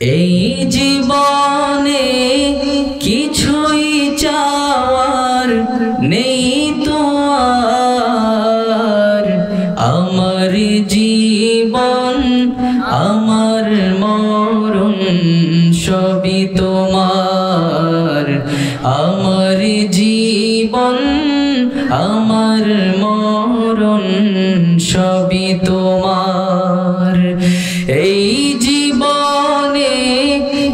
এই জীবনে কিছুই চাওয়ার নেই তো আর। আমার জীবন আমার মরণ সবই তোমার। আমার জীবন আমার মরণ সবই তোমার। এই জীবনে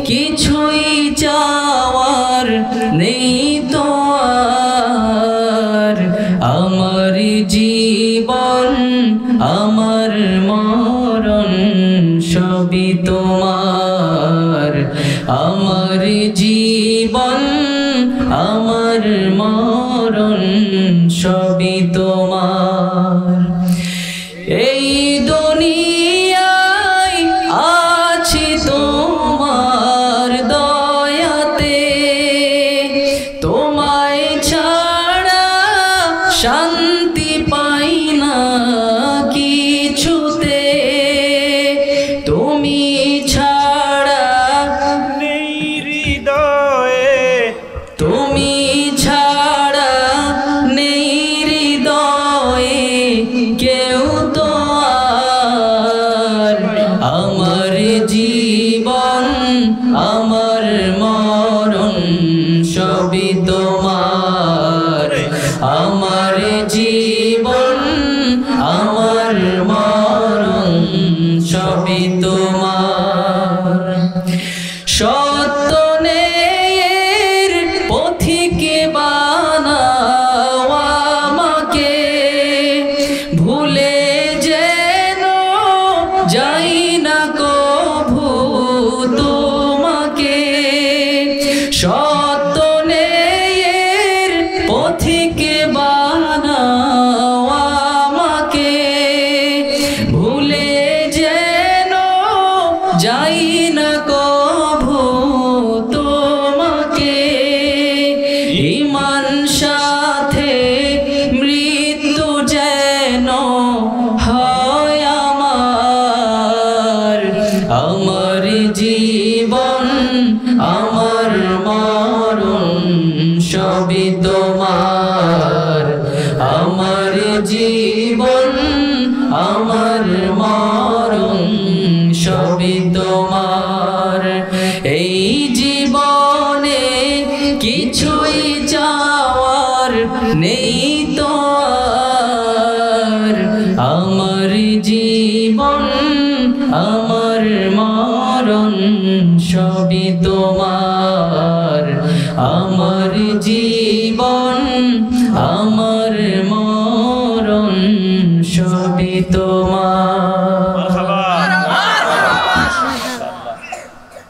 কিছুই চাওয়ার নেই তো আর। আমার জীবন আমার মরণ সবই তোমার। আমার জীবন আমার মরণ সবই তোমার। এই দুনিয়ায় আছি তোমার দয়াতে, তোমায় ছাড়া শান্তি পাই না কিছুতে। তুমি ছাড়া নেই হৃদয়ে, তুমি ছাড়া নেই হৃদয়ে কেউ তো আর। আমার জীবন আমার মরণ সবই তোমার। আমার জীবন আমার মরণ সবই তোমার। সত্য নেয়ের পথিকে বানাও আমাকে, ভুলে যেন যাই না কভু তোমাকে। সত্য নেয়ের পথিকে বানাও আমাকে, ভুলে যেন যাই না কভু তোমাকে। ঈমান সাথে মৃত্যু যেন হয় আমার। আমার জীবন আমার মরণ সবই তোমার। আমার জীবন আমার মরণ সবই তোমার। এই জীবনে কিছুই চাওয়ার নেই তো আর। আমার জীবন আমার মরণ সবই তোমার। আমার জীবন আমার মরণ সবই তোমার।